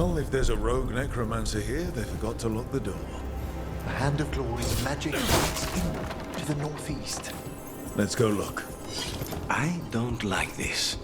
Well, if there's a rogue necromancer here, they forgot to lock the door. The Hand of Glory's magic leads in to the northeast. Let's go look. I don't like this.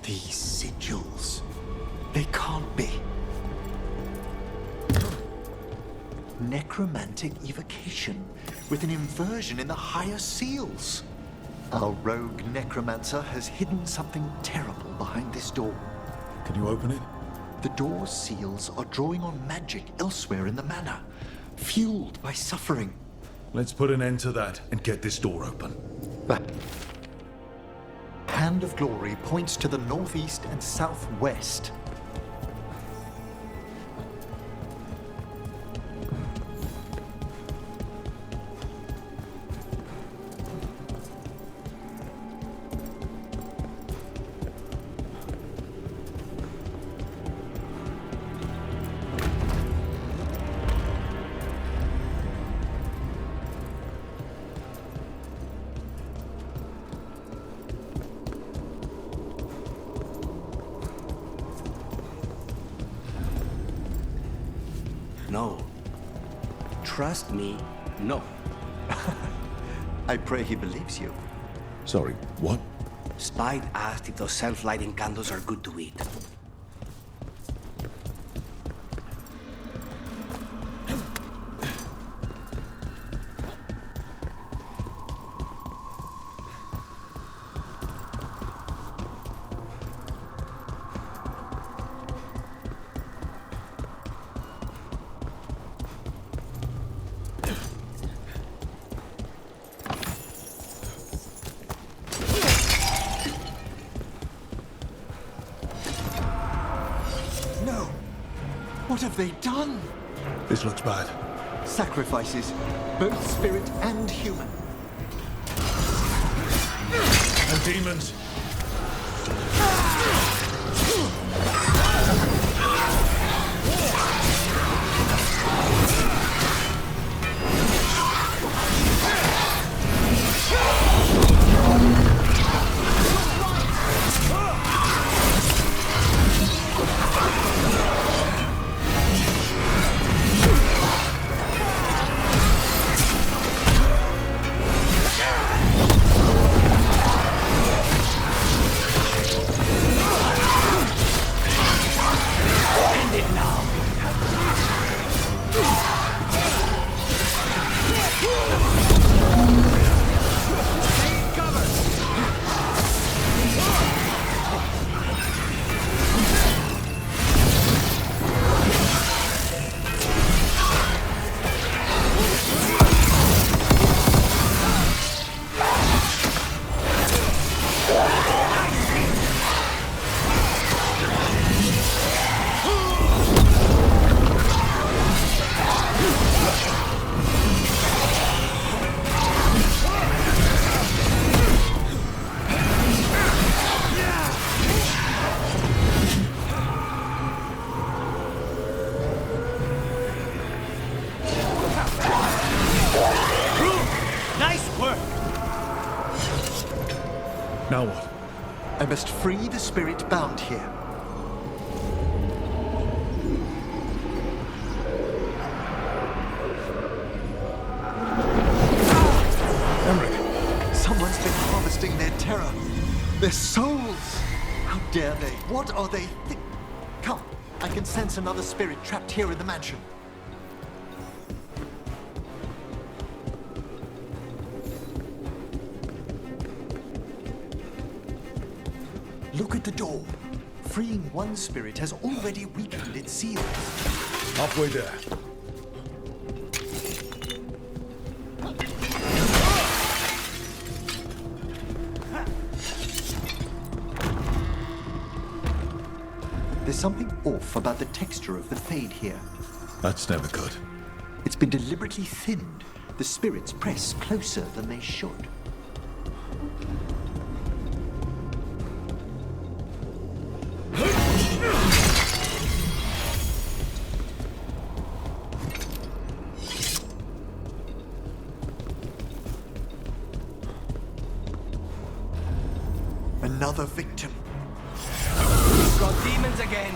These sigils. They can't be. Necromantic evocation with an inversion in the higher seals. Our rogue necromancer has hidden something terrible behind this door. Can you open it? The door's seals are drawing on magic elsewhere in the manor, fueled by suffering. Let's put an end to that and get this door open. The Hand of Glory points to the northeast and southwest. No. Trust me, no. I pray he believes you. Sorry, what? Spite asked if those self-lighting candles are good to eat. No! What have they done? This looks bad. Sacrifices, both spirit and human. And demons! Now what? I must free the spirit bound here. Emmerich! Someone's been harvesting their terror. Their souls! How dare they? What are they Come, I can sense another spirit trapped here in the mansion. Look at the door. Freeing one spirit has already weakened its seals. Halfway there. There's something off about the texture of the Fade here. That's never good. It's been deliberately thinned. The spirits press closer than they should. Another victim. We've got demons again.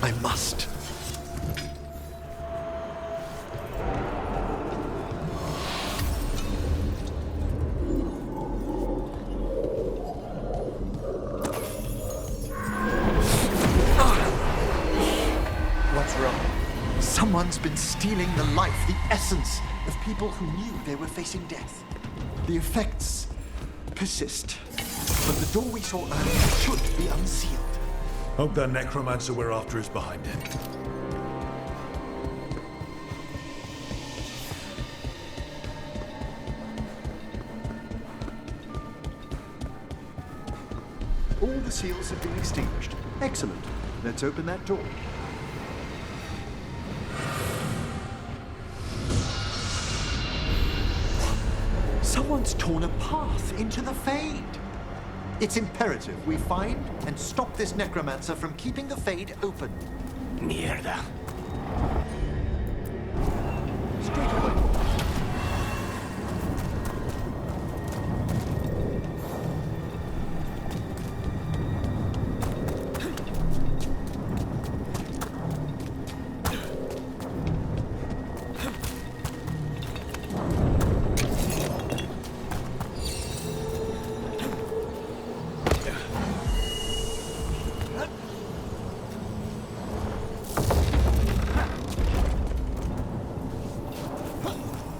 I must. What's wrong? Someone's been stealing the life, the essence of people who knew they were facing death. The effects persist. But the door we saw earlier should be unsealed. Hope that necromancer we're after is behind it. All the seals have been extinguished. Excellent. Let's open that door. Someone's torn a path into the Fade. It's imperative we find and stop this necromancer from keeping the Fade open. Mierda. Straight away.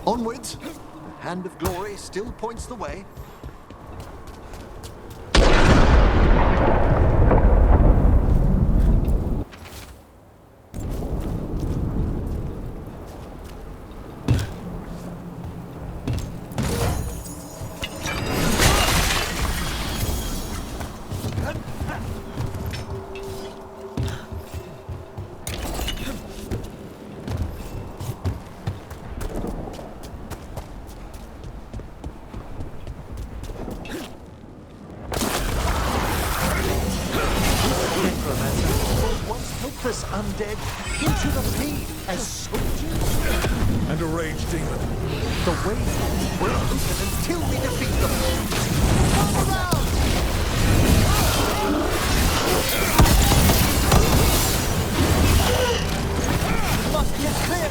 Onwards. The hand of glory still points the way. This undead into the Fade as soldiers. And a raged demon. The way won't open until we defeat them. Come around! We must get clear.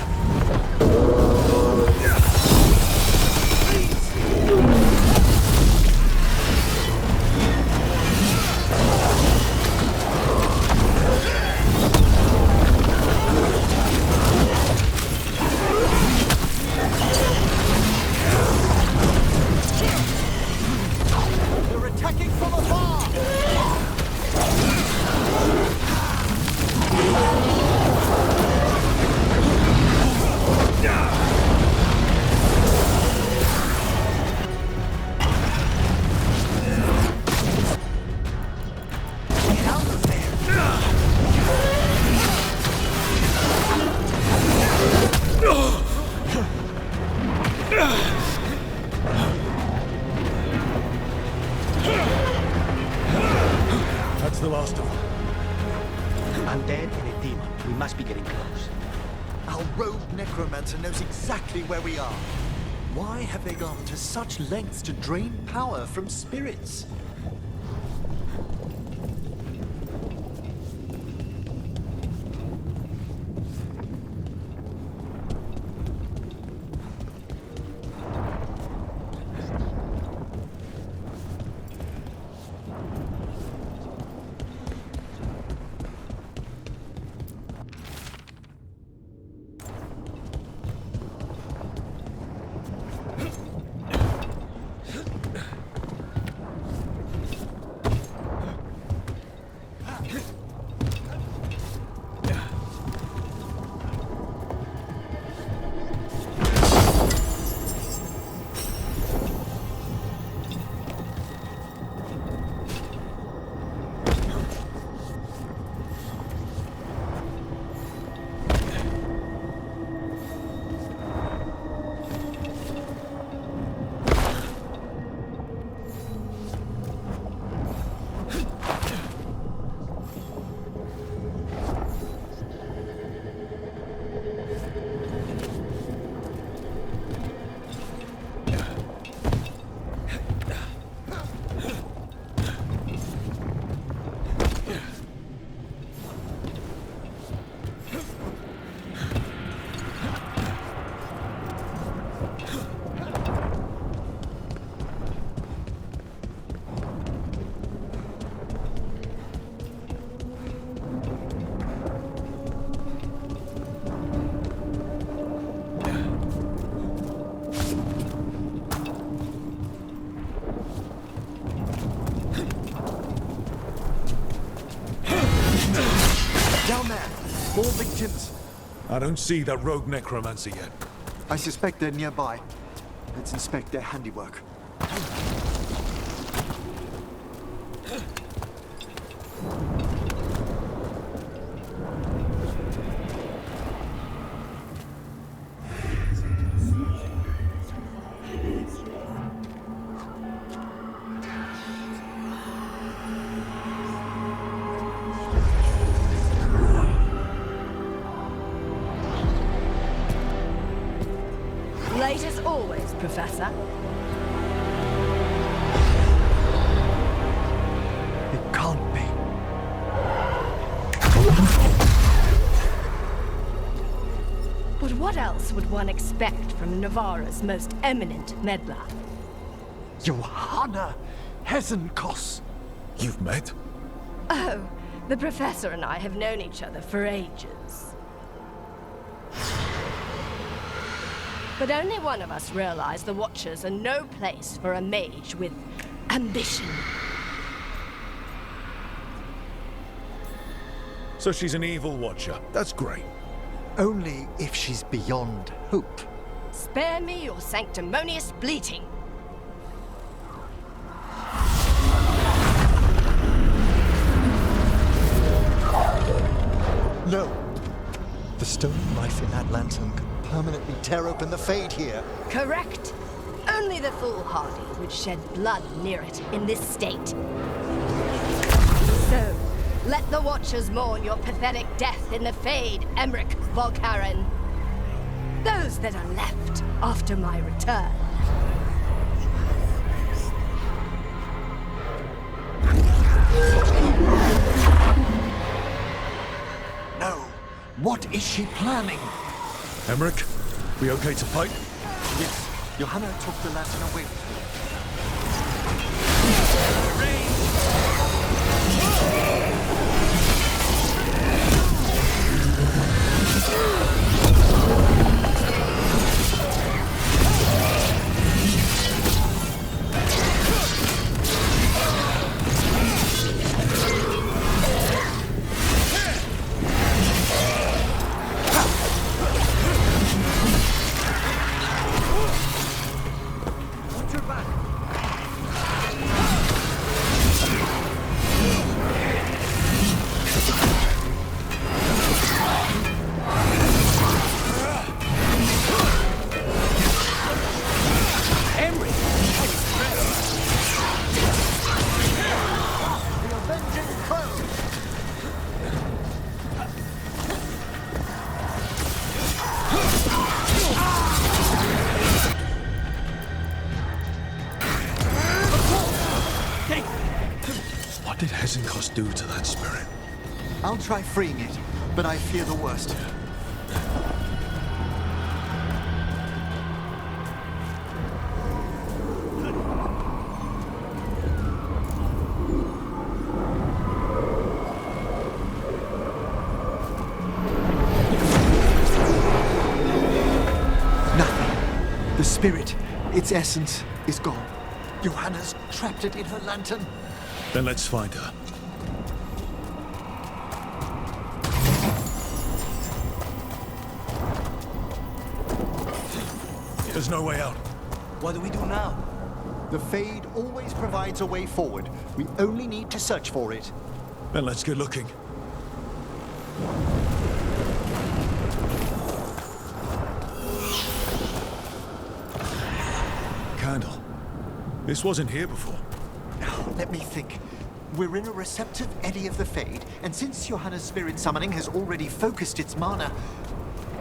That's the last of them. Undead and a demon. We must be getting close. Our rogue necromancer knows exactly where we are. Why have they gone to such lengths to drain power from spirits? Down there! More victims! I don't see that rogue necromancer yet. I suspect they're nearby. Let's inspect their handiwork. Late as always, Professor. It can't be. But what else would one expect from Navarra's most eminent meddler? Johanna Hesenkos! You've met? Oh, the Professor and I have known each other for ages. But only one of us realized the Watchers are no place for a mage with ambition. So she's an evil watcher. That's great. Only if she's beyond hope. Spare me your sanctimonious bleating. No! The stolen life in that lantern could permanently tear open the Fade here. Correct. Only the foolhardy would shed blood near it in this state. So, let the Watchers mourn your pathetic death in the Fade, Emmerich Volkaren. Those that are left after my return. No! What is she planning? Emmerich, we okay to fight? Yes, Johanna took the lantern away with her. Hesenkos do to that spirit? I'll try freeing it, but I fear the worst. Nothing. The spirit, its essence, is gone. Johanna's trapped it in her lantern. Then let's find her. There's no way out. What do we do now? The Fade always provides a way forward. We only need to search for it. Then let's get looking. Candle. This wasn't here before. Now, let me think. We're in a receptive eddy of the Fade, and since Johanna's spirit summoning has already focused its mana,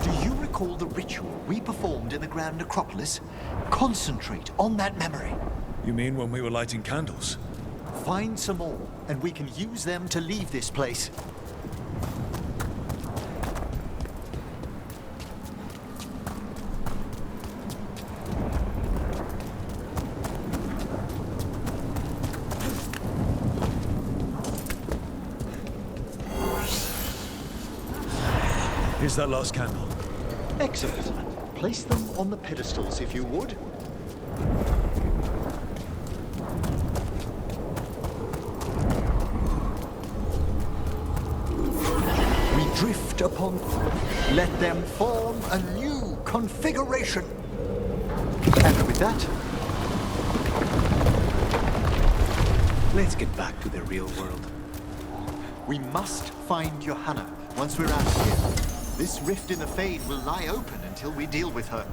do you recall the ritual we performed in the Grand Necropolis? Concentrate on that memory. You mean when we were lighting candles? Find some more, and we can use them to leave this place. Here's that last candle. Excellent. Place them on the pedestals, if you would. We drift upon... Let them form a new configuration. And with that... Let's get back to the real world. we must find Johanna once we're out of here. This rift in the Fade will lie open until we deal with her.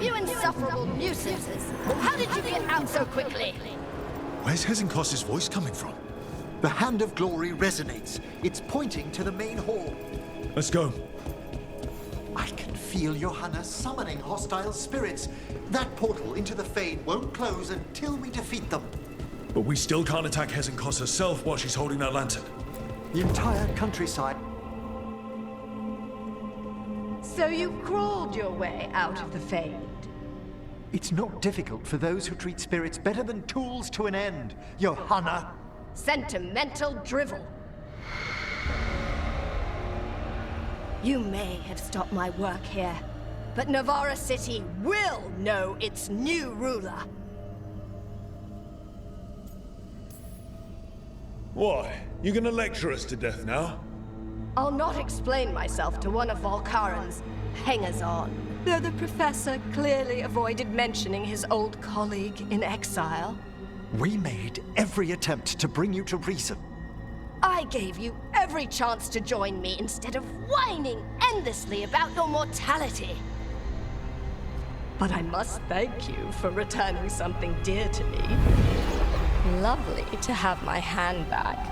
You insufferable nuisances! How did you get out so quickly? Where's Hesenkos' voice coming from? The Hand of Glory resonates. It's pointing to the main hall. Let's go. I can feel Johanna summoning hostile spirits. That portal into the Fade won't close until we defeat them. But we still can't attack Hesenkos herself while she's holding that lantern. The entire countryside. So you crawled your way out of the Fade? It's not difficult for those who treat spirits better than tools to an end, Johanna. Sentimental drivel. You may have stopped my work here, but Navarra City will know its new ruler. Why? You gonna lecture us to death now? I'll not explain myself to one of Volkaren's hangers-on, though the professor clearly avoided mentioning his old colleague in exile. We made every attempt to bring you to reason. I gave you every chance to join me instead of whining endlessly about your mortality. But I must thank you for returning something dear to me. Lovely to have my hand back.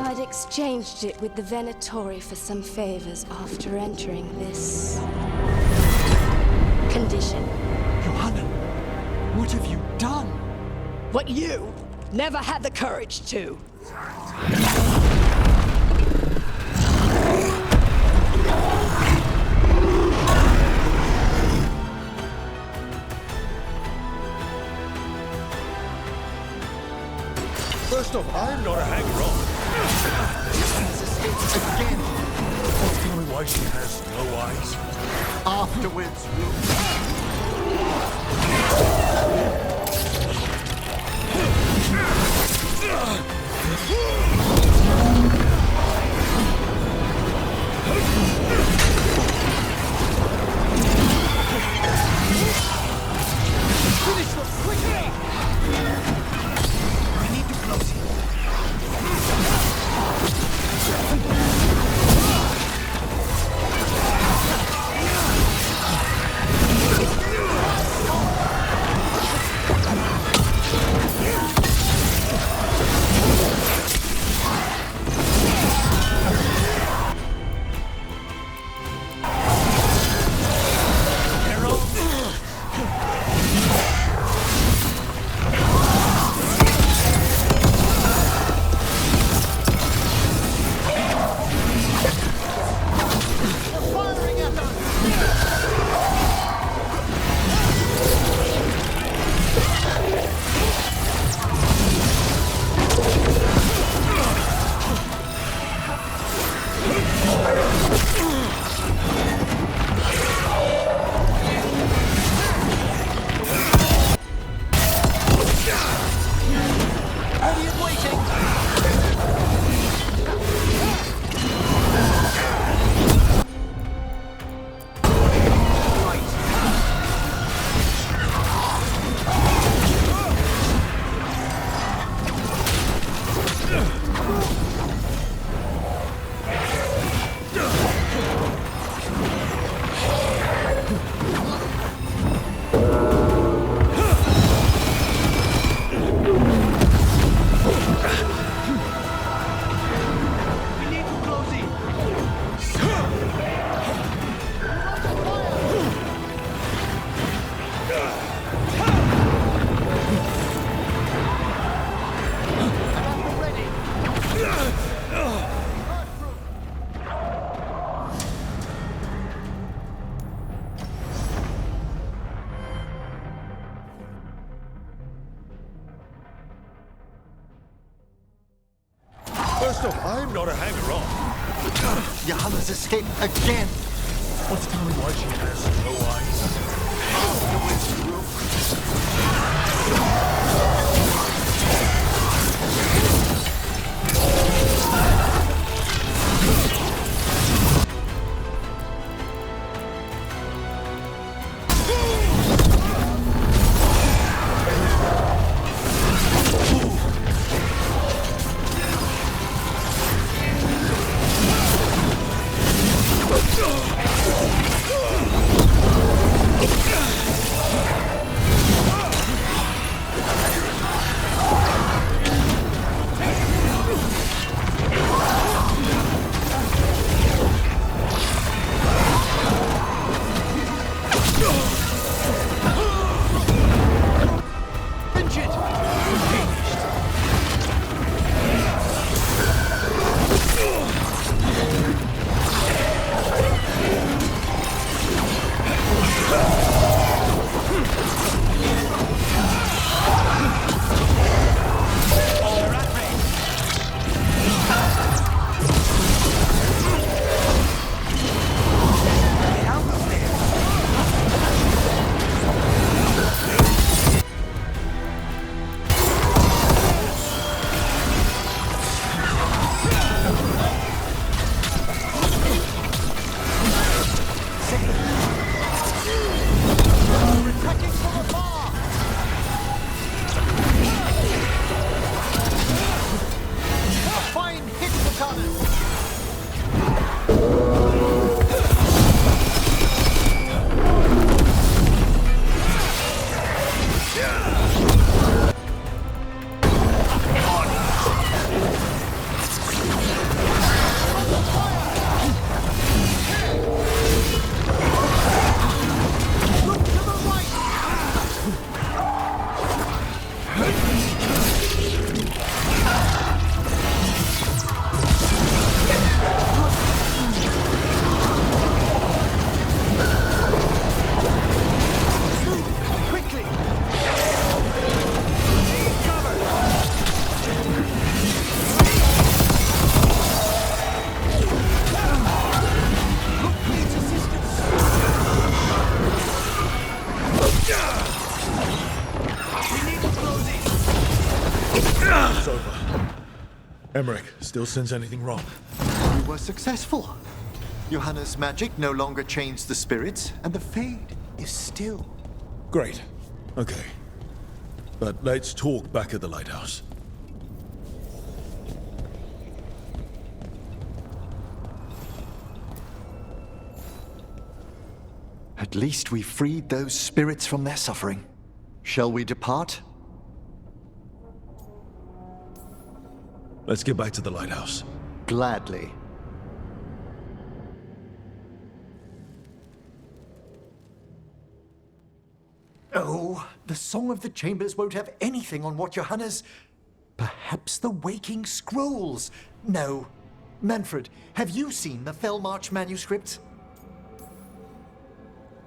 I'd exchanged it with the Venatori for some favors after entering this condition. Johanna, what have you done? What you never had the courage to. First off, I'm not a hanger-on. Again, Tell me why she has no eyes. afterwards, we'll... Finish them quickly! First off, I'm not a hanger-on. Johanna's escaped again. What's telling me why she has no It's over. Emmerich, still sense anything wrong? We were successful. Johanna's magic no longer changed the spirits, and the Fade is still. Great. Okay. But let's talk back at the lighthouse. At least we freed those spirits from their suffering. Shall we depart? Let's get back to the lighthouse. Gladly. Oh, the Song of the Chambers won't have anything on what Johanna's... Perhaps the Waking Scrolls? No. Manfred, have you seen the Fellmarch manuscripts?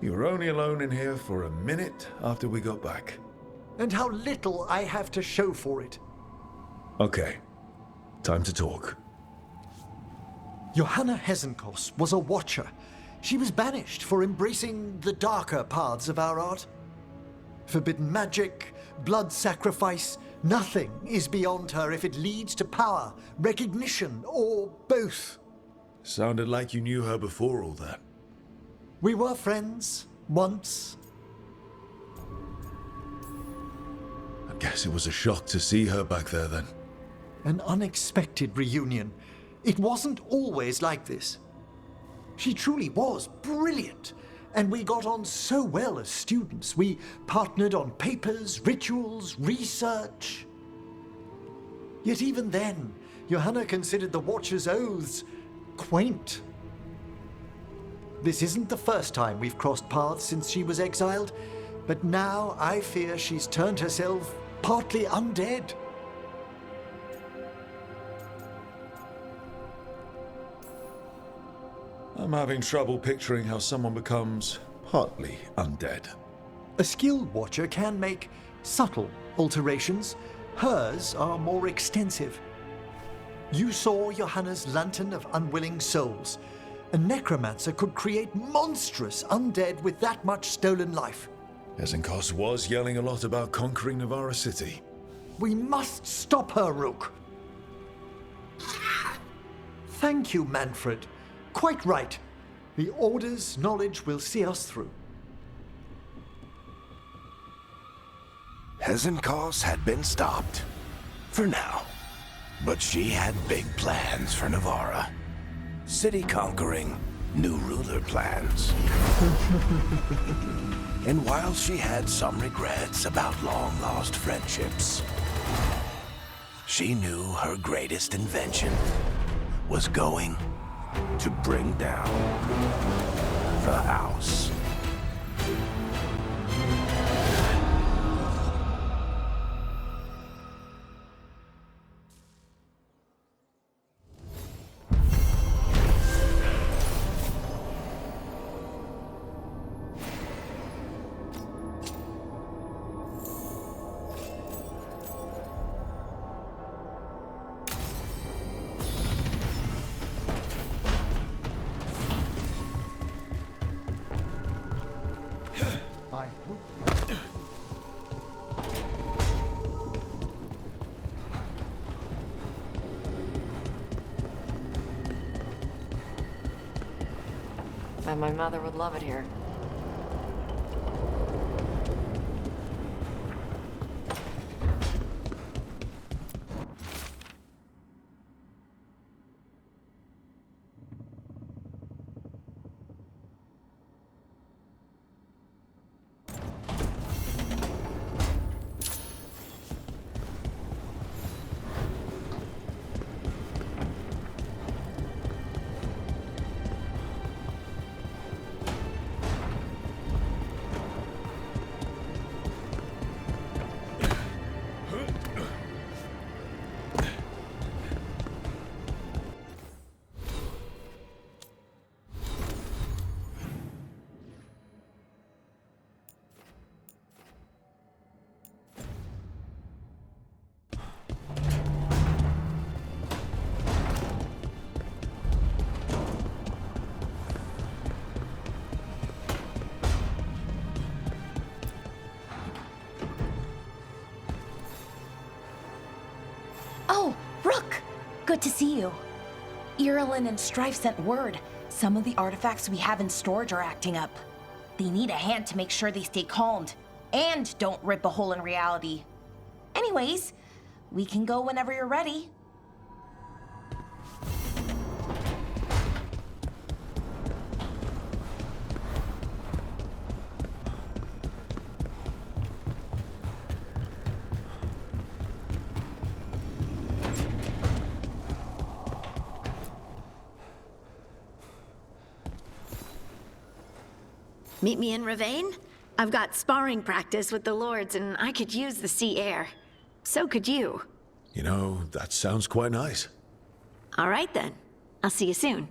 You were only alone in here for a minute after we got back. And how little I have to show for it. Okay. Time to talk. Johanna Hesenkos was a watcher. She was banished for embracing the darker paths of our art. Forbidden magic, blood sacrifice, nothing is beyond her if it leads to power, recognition, or both. Sounded like you knew her before all that. We were friends, once. I guess it was a shock to see her back there then. An unexpected reunion. It wasn't always like this. She truly was brilliant, and we got on so well as students. We partnered on papers, rituals, research. Yet even then, Johanna considered the Watcher's oaths quaint. This isn't the first time we've crossed paths since she was exiled, but now I fear she's turned herself partly undead. I'm having trouble picturing how someone becomes partly undead. A skilled Watcher can make subtle alterations. Hers are more extensive. You saw Johanna's lantern of unwilling souls. A necromancer could create monstrous undead with that much stolen life. Ezenkos was yelling a lot about conquering Navarra City. We must stop her, Rook. Thank you, Manfred. Quite right. The Order's knowledge will see us through. Hezenkos had been stopped. For now. But she had big plans for Navarra. City conquering, new ruler plans. And while she had some regrets about long-lost friendships, she knew her greatest invention was going to bring down the house. And my mother would love it here. Oh, Rook! Good to see you. Irulan and Strife sent word. Some of the artifacts we have in storage are acting up. They need a hand to make sure they stay calmed. And don't rip a hole in reality. Anyways, we can go whenever you're ready. Meet me in Ravane? I've got sparring practice with the Lords, and I could use the sea air. So could you. You know, that sounds quite nice. All right, then. I'll see you soon.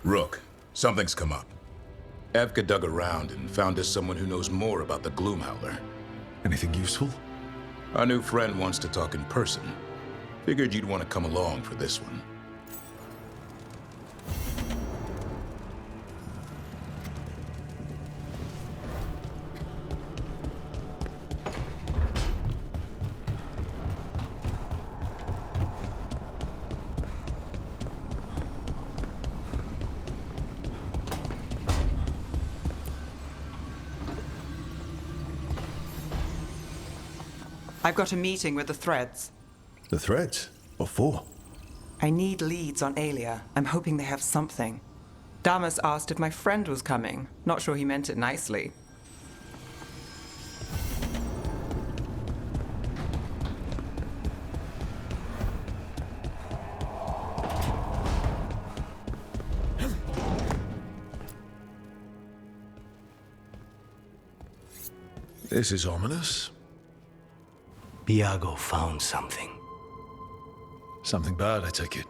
Rook, something's come up. Evka dug around and found us someone who knows more about the Gloomhowler. Anything useful? Our new friend wants to talk in person. Figured you'd want to come along for this one. I've got a meeting with the Threads. The Threads? What for? I need leads on Aelia. I'm hoping they have something. Damas asked if my friend was coming. Not sure he meant it nicely. This is ominous. Biago found something. Something bad, I take it.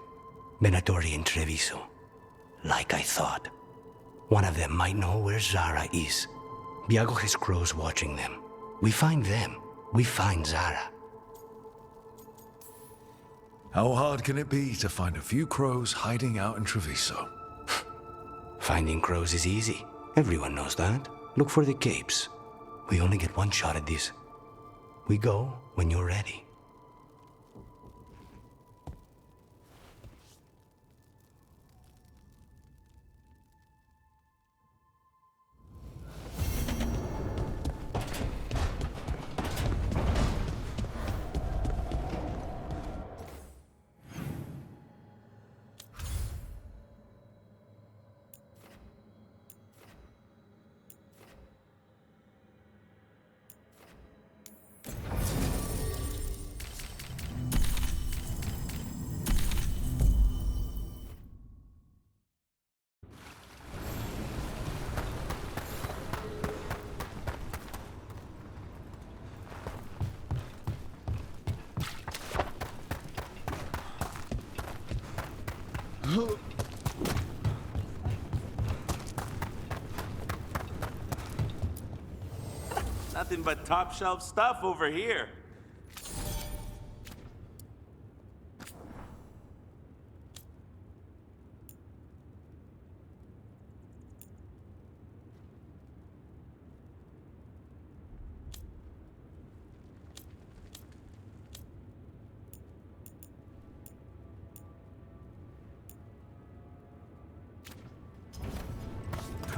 Venatori and Treviso. Like I thought. One of them might know where Zara is. Biago has crows watching them. We find them. We find Zara. How hard can it be to find a few crows hiding out in Treviso? Finding crows is easy. Everyone knows that. Look for the capes. We only get one shot at this. We go when you're ready. Nothing but top shelf stuff over here.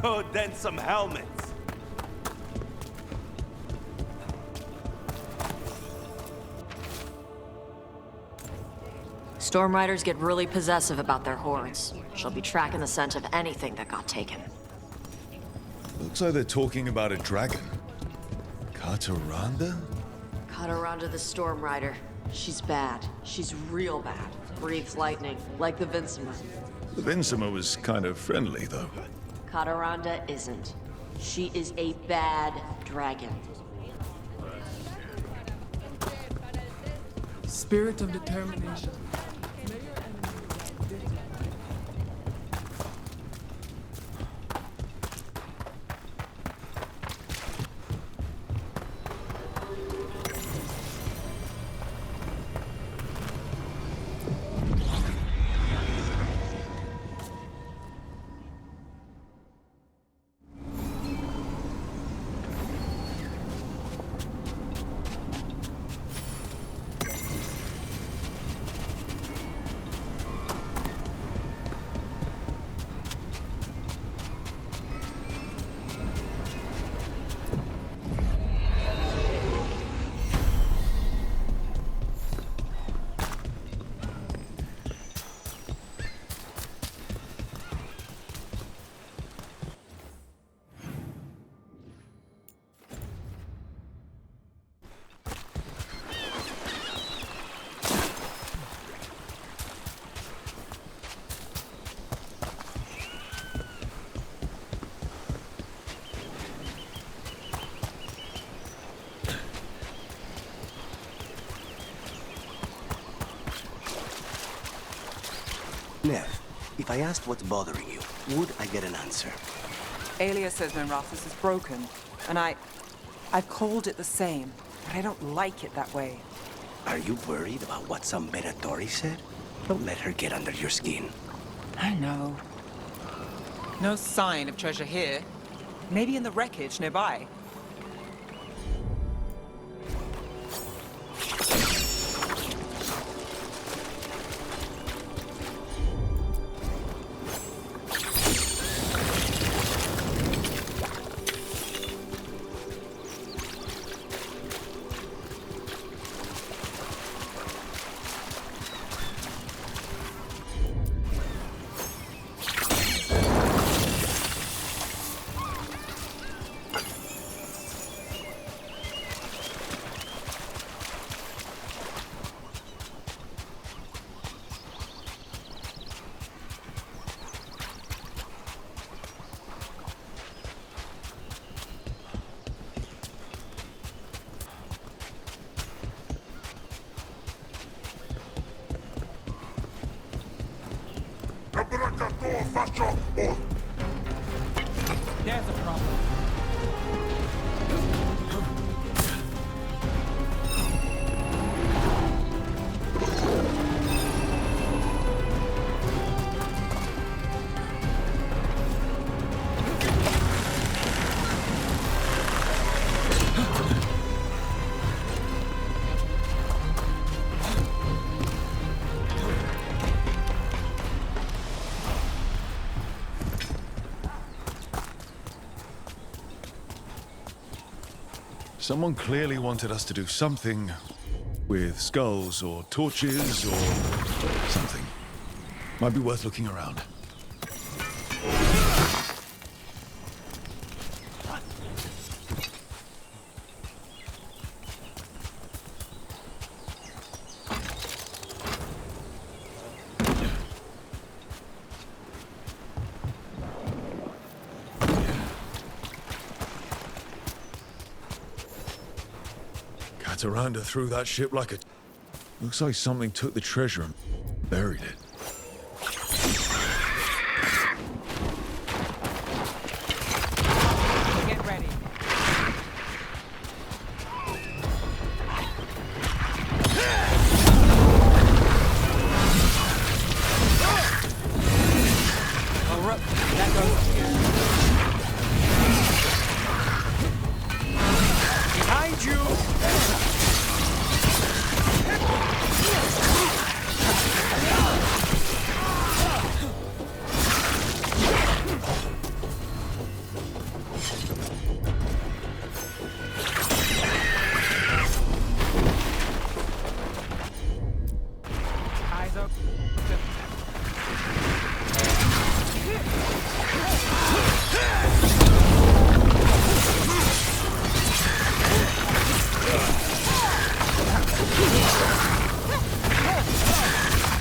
Oh, then some helmets. Storm Riders get really possessive about their hordes. She'll be tracking the scent of anything that got taken. Looks like they're talking about a dragon. Cataranda? Cataranda the Storm Rider. She's bad. She's real bad. Breathes lightning, like the Vincima. The Vincima was kind of friendly, though. Cataranda isn't. She is a bad dragon. Spirit of determination. Nev, if I asked what's bothering you, would I get an answer? Aelia says Minrassus is broken, and I've called it the same, but I don't like it that way. Are you worried about what some Venatori said? Don't let her get under your skin. I know. No sign of treasure here. Maybe in the wreckage nearby. There's a problem. Someone clearly wanted us to do something with skulls or torches or something. Might be worth looking around. Cataranda threw that ship like a... Looks like something took the treasure and buried it. Get ready. Oh, Rook, that goes here. Behind you! Eyes up.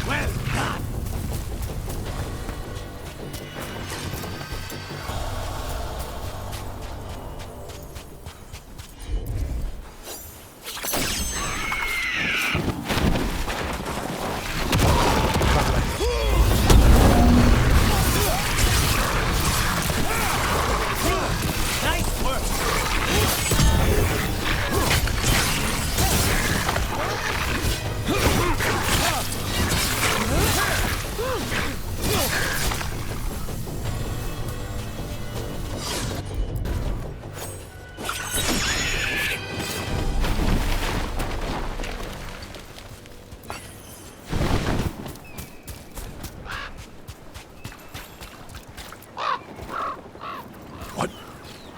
Well done. Nice work! What?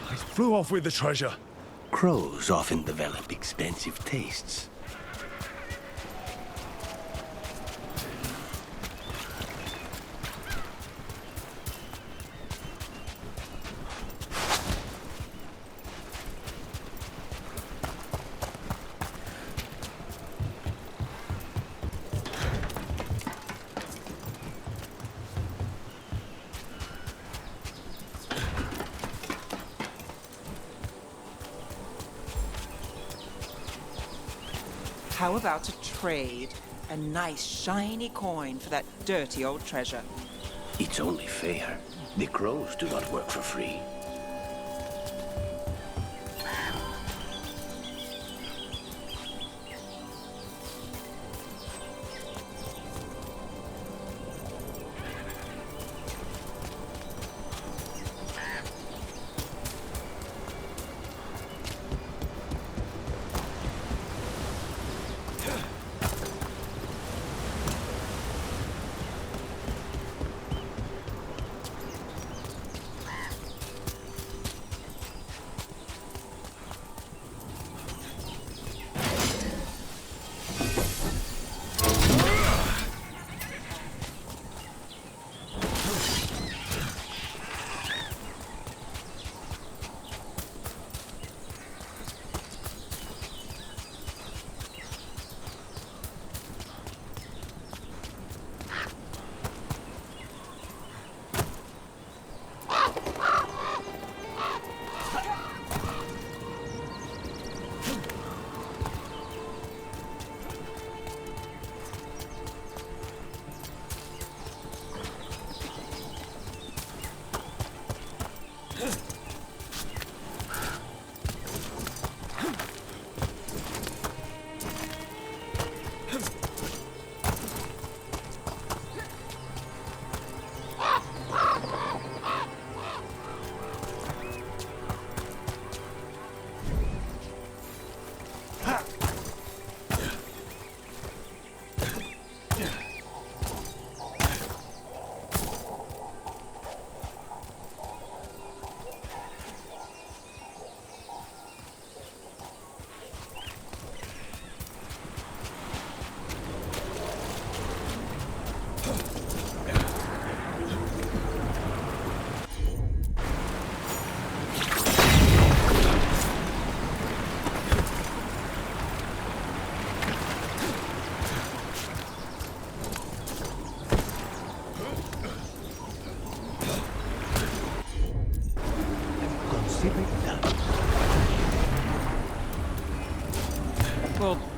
I flew off with the treasure. Crows often develop expensive tastes. How about a trade? A nice shiny coin for that dirty old treasure. It's only fair. The crows do not work for free.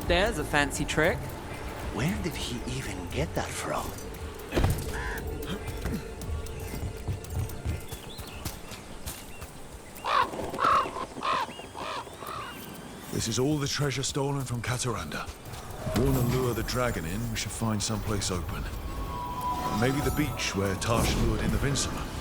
There's a fancy trick. Where did he even get that from? This is all the treasure stolen from Cataranda. If we want to lure the dragon in, we should find someplace open. Maybe the beach where Tash lured in the Vinsima.